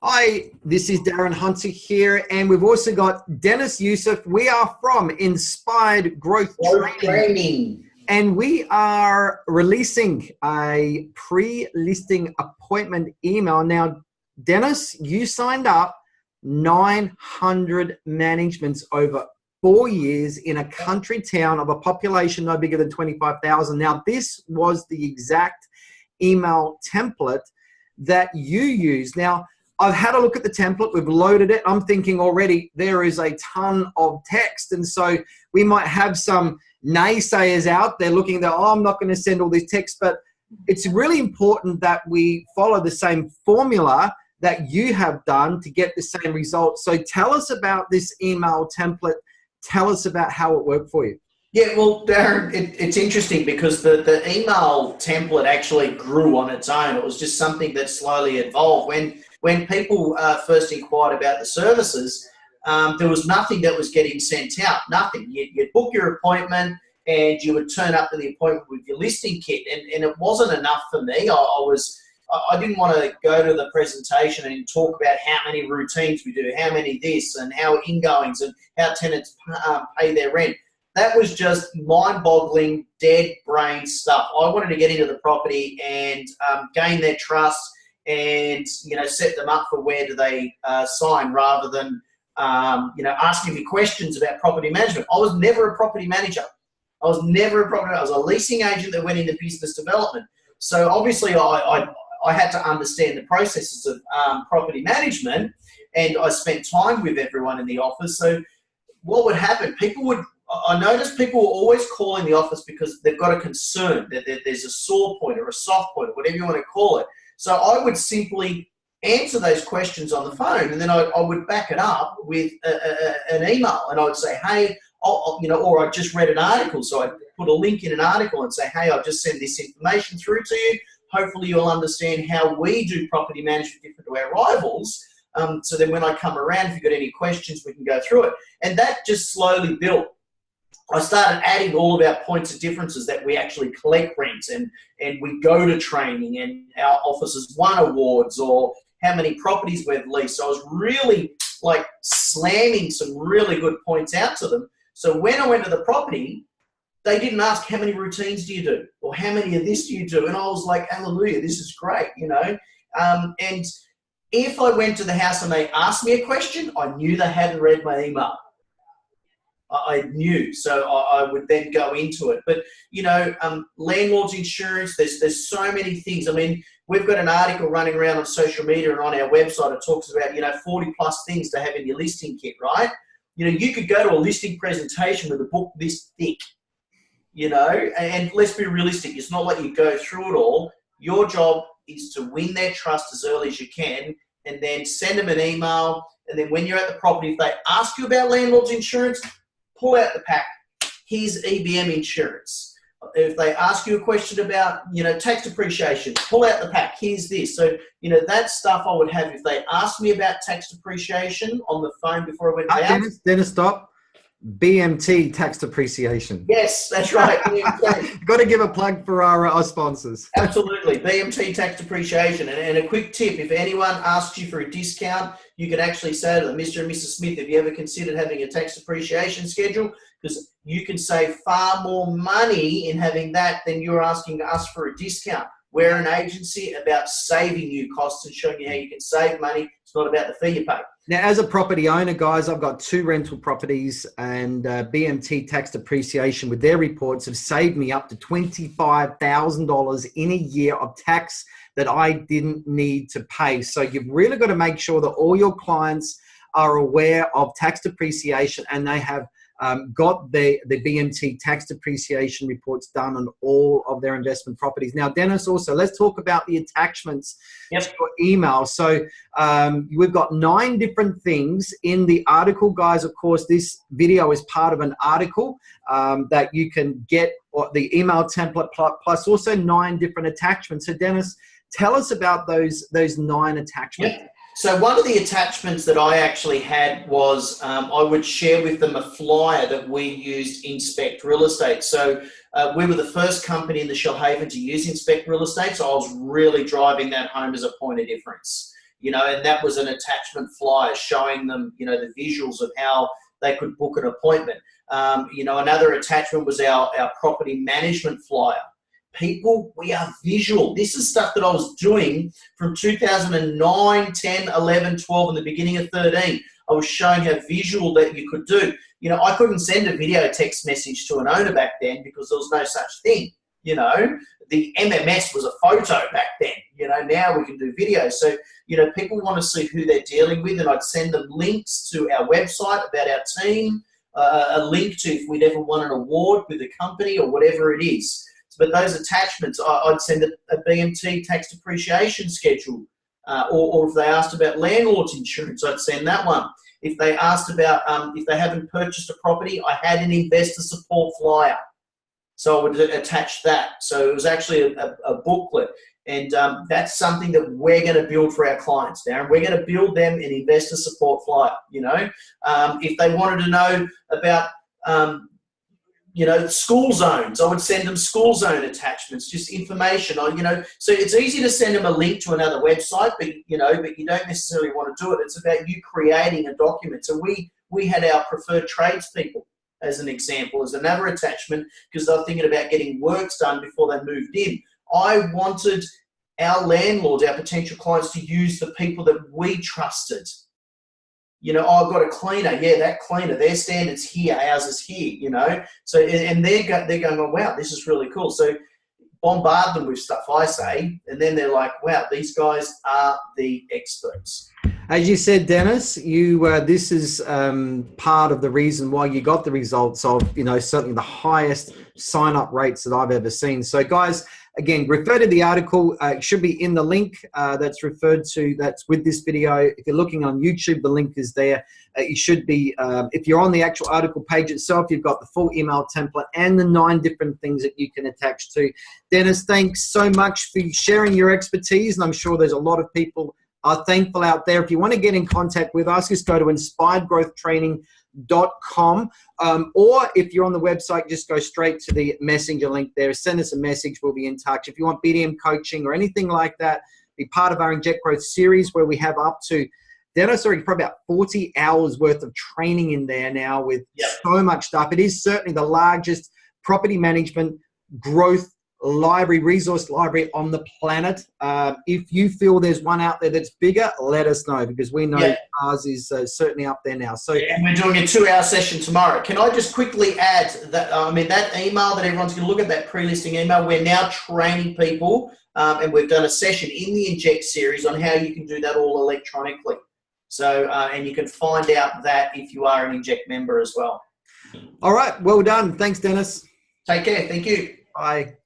Hi, this is Darren Hunter here, and we've also got Dennis Youssef. We are from Inspired Growth Training, and we are releasing a pre-listing appointment email. Now, Dennis, you signed up 900 managements over 4 years in a country town of a population no bigger than 25,000. Now, this was the exact email template that you use. Now, I've had a look at the template. We've loaded it. I'm thinking already there is a ton of text. And so we might have some naysayers out there looking at, oh, I'm not going to send all this text. But it's really important that we follow the same formula that you have done to get the same results. So tell us about this email template. Tell us about how it worked for you. Yeah, well, Darren, it's interesting because the email template actually grew on its own. It was just something that slowly evolved. When people first inquired about the services, there was nothing that was getting sent out, nothing. You'd book your appointment and you would turn up to the appointment with your listing kit. And it wasn't enough for me. I didn't want to go to the presentation and talk about how many routines we do, how many this and how ingoings and how tenants pay their rent. That was just mind-boggling, dead brain stuff. I wanted to get into the property and gain their trust and set them up for where do they sign rather than asking me questions about property management. I was never a property manager. I was a leasing agent that went into business development. So obviously I had to understand the processes of property management, and I spent time with everyone in the office. So what would happen? I noticed people were always calling the office because they've got a concern that there's a sore point or a soft point or whatever you want to call it. So I would simply answer those questions on the phone, and then I would back it up with an email, and I would say, hey, or I just read an article, so I'd put a link in an article and say, hey, I've just sent this information through to you. Hopefully you'll understand how we do property management different to our rivals. So then when I come around, if you've got any questions, we can go through it. And that just slowly built. I started adding all of our points of differences that we actually collect rents and we go to training and our offices won awards or how many properties we've leased. So I was really like slamming some really good points out to them. So when I went to the property, they didn't ask how many routines do you do or how many of this do you do. And I was like, hallelujah, this is great, And if I went to the house and they asked me a question, I knew they hadn't read my email. I knew, so I would then go into it. But, landlord's insurance, there's so many things. I mean, we've got an article running around on social media and on our website. It talks about, 40 plus things to have in your listing kit, right? You could go to a listing presentation with a book this thick, and let's be realistic. It's not like you go through it all. Your job is to win their trust as early as you can and then send them an email. And then when you're at the property, if they ask you about landlord's insurance, pull out the pack. Here's EBM insurance. If they ask you a question about, tax depreciation, pull out the pack. Here's this. So, that stuff I would have if they asked me about tax depreciation on the phone before I went out. Dennis, stop. BMT tax depreciation. Yes, that's right. Got to give a plug for our sponsors. Absolutely. BMT tax depreciation. And a quick tip, if anyone asks you for a discount, you can actually say to them, Mr. and Mrs. Smith, have you ever considered having a tax depreciation schedule? Because you can save far more money in having that than you're asking us for a discount. We're an agency about saving you costs and showing you how you can save money. It's not about the fee you pay. Now, as a property owner, guys, I've got 2 rental properties, and BMT tax depreciation with their reports have saved me up to $25,000 in a year of tax that I didn't need to pay. So you've really got to make sure that all your clients are aware of tax depreciation and they have got the BMT tax depreciation reports done on all of their investment properties. Now, Dennis, also, let's talk about the attachments to your email. So we've got 9 different things in the article, guys. Of course, this video is part of an article that you can get, or the email template plus also 9 different attachments. So, Dennis, tell us about those 9 attachments. Yep. So one of the attachments that I actually had was I would share with them a flyer that we used Inspect Real Estate. So we were the first company in the Shellhaven to use Inspect Real Estate, so I was really driving that home as a point of difference. and that was an attachment flyer showing them, the visuals of how they could book an appointment. Another attachment was our property management flyer. People, we are visual. This is stuff that I was doing from 2009, 10, 11, 12, and the beginning of 13. I was showing how visual that you could do. I couldn't send a video text message to an owner back then because there was no such thing. The MMS was a photo back then. Now we can do video. So, people want to see who they're dealing with, and I'd send them links to our website about our team, a link to if we'd ever won an award with a company or whatever it is. But those attachments, I'd send a BMT tax depreciation schedule, or if they asked about landlord's insurance, I'd send that one. If they asked about if they haven't purchased a property, I had an investor support flyer. So I would attach that. So it was actually a booklet. And that's something that we're going to build for our clients, Darren. We're going to build them an investor support flyer, If they wanted to know about, school zones, I would send them school zone attachments, just information on, So it's easy to send them a link to another website, but you don't necessarily want to do it. It's about you creating a document. So we had our preferred tradespeople, as an example, as another attachment, because they were thinking about getting works done before they moved in. I wanted our landlords, our potential clients, to use the people that we trusted. I've got a cleaner. Yeah, that cleaner, their standard's here, ours is here, So, and they're going, oh, wow, this is really cool. So bombard them with stuff, I say, and then they're like, wow, these guys are the experts. As you said, Dennis, this is part of the reason why you got the results of, certainly the highest sign-up rates that I've ever seen. So, guys, again, refer to the article. It should be in the link that's referred to, that's with this video. If you're looking on YouTube, the link is there. You should be, if you're on the actual article page itself, you've got the full email template and the 9 different things that you can attach to. Dennis, thanks so much for sharing your expertise, and I'm sure there's a lot of people are thankful out there. If you want to get in contact with us, just go to inspiredgrowthtraining.com, or if you're on the website, just go straight to the messenger link there. Send us a message. We'll be in touch. If you want BDM coaching or anything like that, be part of our Inject Growth series where we have up to, Dennis, already probably about 40 hours worth of training in there now with so much stuff. It is certainly the largest property management growth resource library on the planet. If you feel there's one out there that's bigger, let us know, because we know ours is certainly up there now. So, and we're doing a 2-hour session tomorrow. Can I just quickly add that, that email that everyone's going to look at, that pre-listing email, we're now training people, and we've done a session in the Inject series on how you can do that all electronically. So, and you can find out that if you are an Inject member as well. All right. Well done. Thanks, Dennis. Take care. Thank you. Bye.